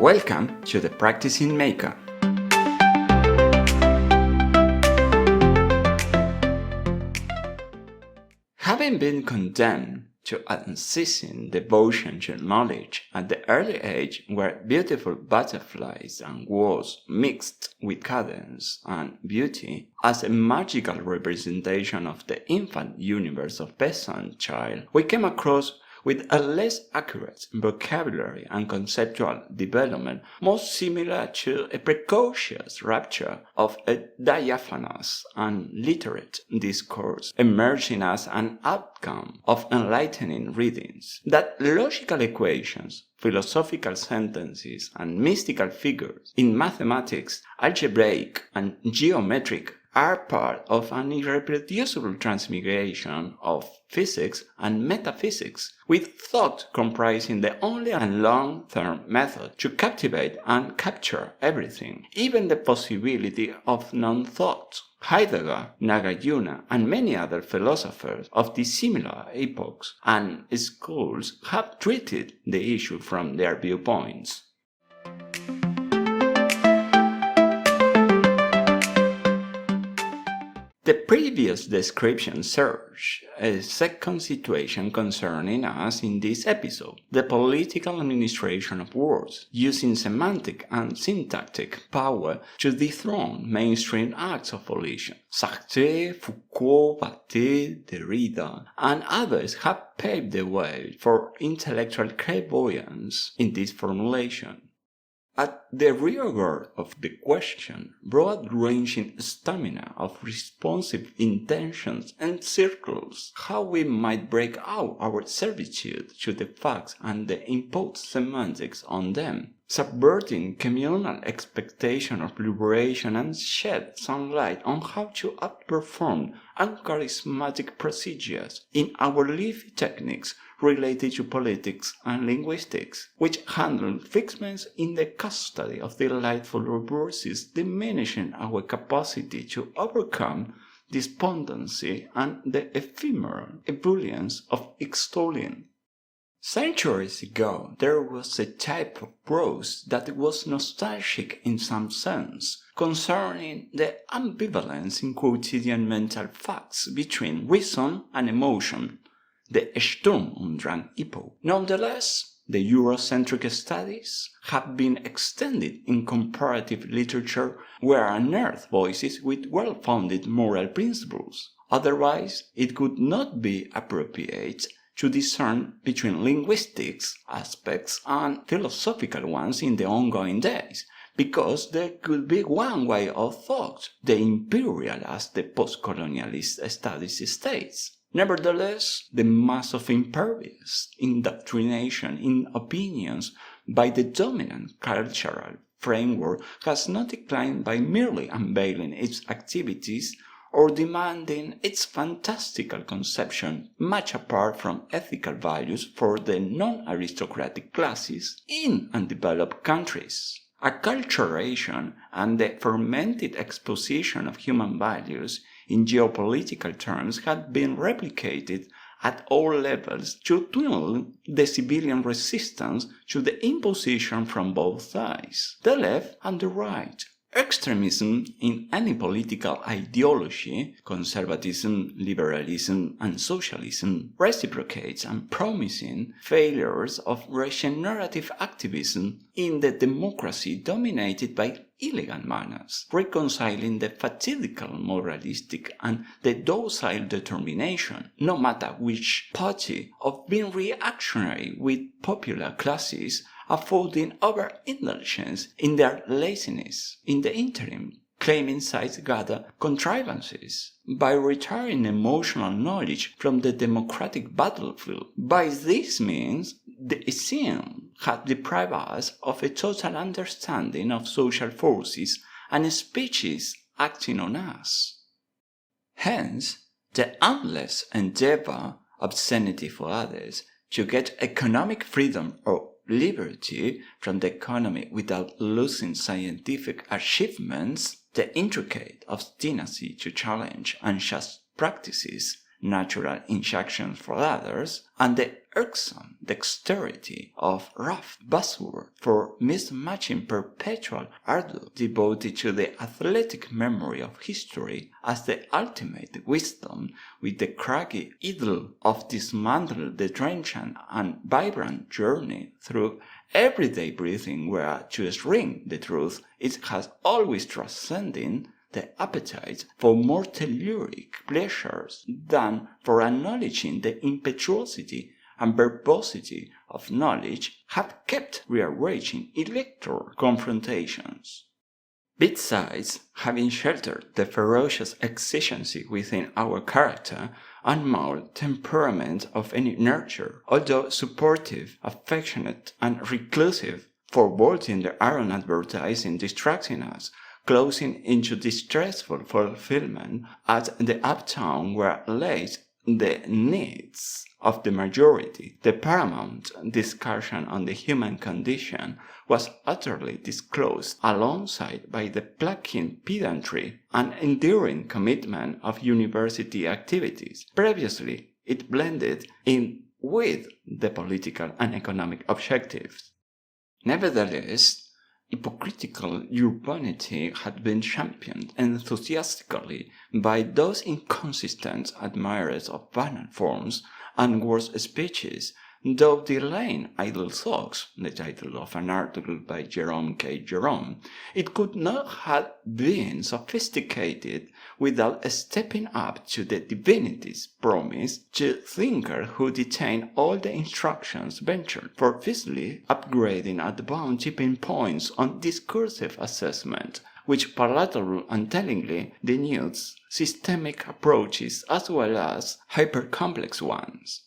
Welcome to the Practising Maker. Having been condemned to unceasing devotion to knowledge at the early age where beautiful butterflies and words mixed with cadence and beauty as a magical representation of the infant universe of peasant child, we came across with a less accurate vocabulary and conceptual development most similar to a precocious rapture of a diaphanous and literate discourse emerging as an outcome of enlightening readings, that logical equations, philosophical sentences, and mystical figures in mathematics, algebraic, and geometric are part of an irreproducible transmigration of physics and metaphysics, with thought comprising the only and long-term method to captivate and capture everything, even the possibility of non-thought. Heidegger, Nagarjuna, and many other philosophers of dissimilar epochs and schools have treated the issue from their viewpoints. The previous description serves a second situation concerning us in this episode, the political administration of words, using semantic and syntactic power to dethrone mainstream acts of volition. Sartre, Foucault, Derrida, and others have paved the way for intellectual clairvoyance in this formulation. At the rearguard of the question, broad-ranging stamina of responsive intentions encircles how we might break out our servitude to the facts and the imposed semantics on them, subverting communal expectation of liberation, and shed some light on how to outperform uncharismatic procedures in our leafy techniques related to politics and linguistics, which handle fixments in the custody of delightful reverses, diminishing our capacity to overcome despondency and the ephemeral ebullience of extolling. Centuries ago, there was a type of prose that was nostalgic in some sense, concerning the ambivalence in quotidian mental facts between reason and emotion, the Sturm und Drang epoch. Nonetheless, the Eurocentric studies have been extended in comparative literature where unearth voices with well-founded moral principles. Otherwise, it could not be appropriate to discern between linguistics aspects and philosophical ones in the ongoing days, because there could be one way of thought, the imperial as the post-colonialist studies states. Nevertheless, the mass of impervious indoctrination in opinions by the dominant cultural framework has not declined by merely unveiling its activities or demanding its fantastical conception much apart from ethical values for the non-aristocratic classes in undeveloped countries. Acculturation and the fermented exposition of human values in geopolitical terms had been replicated at all levels to twin the civilian resistance to the imposition from both sides, the left and the right. Extremism in any political ideology, conservatism, liberalism, and socialism, reciprocates and promising failures of regenerative activism in the democracy dominated by elegant manners, reconciling the fatidical moralistic and the docile determination, no matter which party, of being reactionary with popular classes, affording overindulgence in their laziness in the interim, claiming side-gather contrivances by retiring emotional knowledge from the democratic battlefield. By this means, the Essene had deprived us of a total understanding of social forces and species acting on us. Hence, the endless endeavor, obscenity for others, to get economic freedom or liberty from the economy without losing scientific achievements, the intricate obstinacy to challenge unjust practices natural injections for others, and the irksome dexterity of rough buzzword for mismatching perpetual ardor devoted to the athletic memory of history as the ultimate wisdom, with the craggy idyll of dismantle the trenchant and vibrant journey through everyday breathing, where to string the truth it has always transcending the appetite for more telluric pleasures than for acknowledging the impetuosity and verbosity of knowledge, have kept rearranging electoral confrontations. Besides having sheltered the ferocious exigency within our character and mold temperament of any nurture, although supportive, affectionate, and reclusive, forwarding the iron advertising distracting us, closing into distressful fulfillment at the uptown where lays the needs of the majority, the paramount discussion on the human condition was utterly disclosed alongside by the plucking pedantry and enduring commitment of university activities. Previously, it blended in with the political and economic objectives. Nevertheless, hypocritical urbanity had been championed enthusiastically by those inconsistent admirers of banal forms and worse speeches, though delaying idle thoughts, the title of an article by Jerome K. Jerome, it could not have been sophisticated without stepping up to the divinity's promise to thinker who detained all the instructions ventured for visibly upgrading at the bound tipping points on discursive assessment, which palatable and tellingly denudes systemic approaches as well as hypercomplex ones.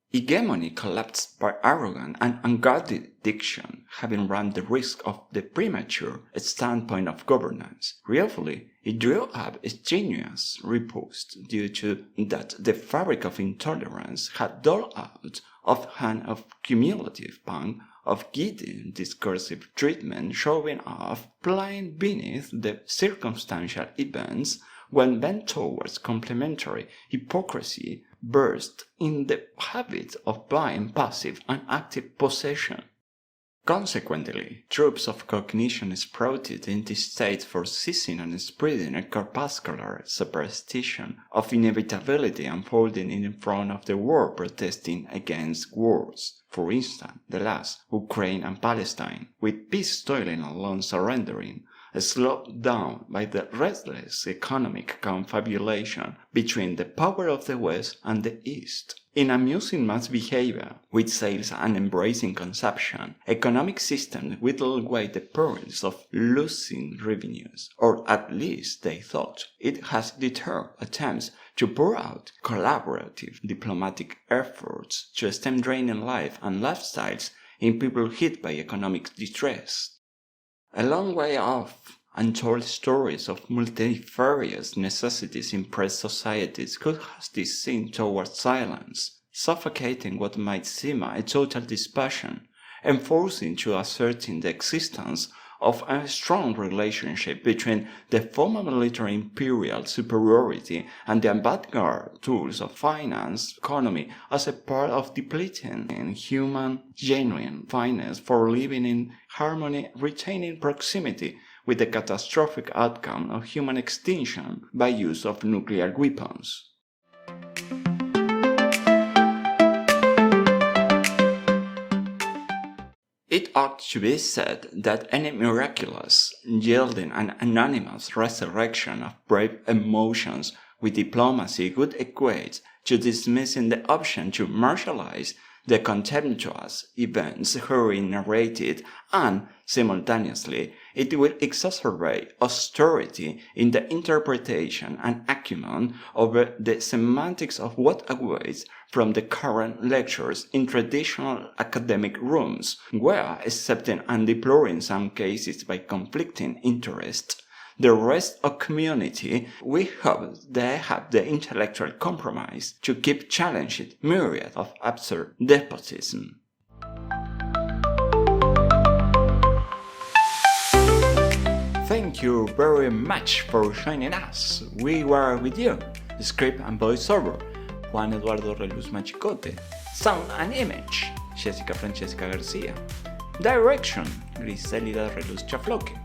Hegemony collapsed by arrogant and unguarded diction, having run the risk of the premature standpoint of governance. Realfully, it drew up strenuous riposte due to that the fabric of intolerance had doled out offhand of cumulative pang of giddy discursive treatment, showing off plain beneath the circumstantial events when bent towards complementary hypocrisy burst in the habit of buying passive and active possession. Consequently, troops of cognition sprouted in the state for seizing and spreading a corpuscular superstition of inevitability unfolding in front of the war protesting against wars, for instance, the last, Ukraine and Palestine, with peace toiling alone surrendering, slowed down by the restless economic confabulation between the power of the West and the East. In amusing mass behavior, with sales and embracing consumption, economic systems whittled away the perils of losing revenues, or at least they thought. It has deterred attempts to pour out collaborative diplomatic efforts to stem draining life and lifestyles in people hit by economic distress. A long way off, untold stories of multifarious necessities impressed societies could have this seen towards silence, suffocating what might seem a total dispassion, enforcing to ascertain the existence of a strong relationship between the former military imperial superiority and the avant-garde tools of finance economy as a part of depleting in human genuine fineness for living in harmony, retaining proximity with the catastrophic outcome of human extinction by use of nuclear weapons. It ought to be said that any miraculous, yielding and anonymous resurrection of brave emotions with diplomacy would equate to dismissing the option to martialize the contemptuous events herein narrated, and, simultaneously, it will exacerbate austerity in the interpretation and acumen over the semantics of what awaits from the current lectures in traditional academic rooms, where, excepting and deploring some cases by conflicting interests, the rest of community, we hope they have the intellectual compromise to keep challenging myriad of absurd despotism. Thank you very much for joining us. We were with you, script and voiceover, Juan Eduardo Reluz Machicote. Sound and Image, Jessica Francesca Garcia. Direction, Griselida Reluz Chafloque.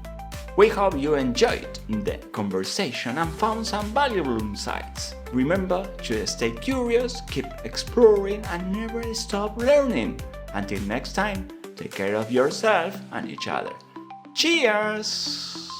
We hope you enjoyed the conversation and found some valuable insights. Remember to stay curious, keep exploring, and never stop learning. Until next time, take care of yourself and each other. Cheers!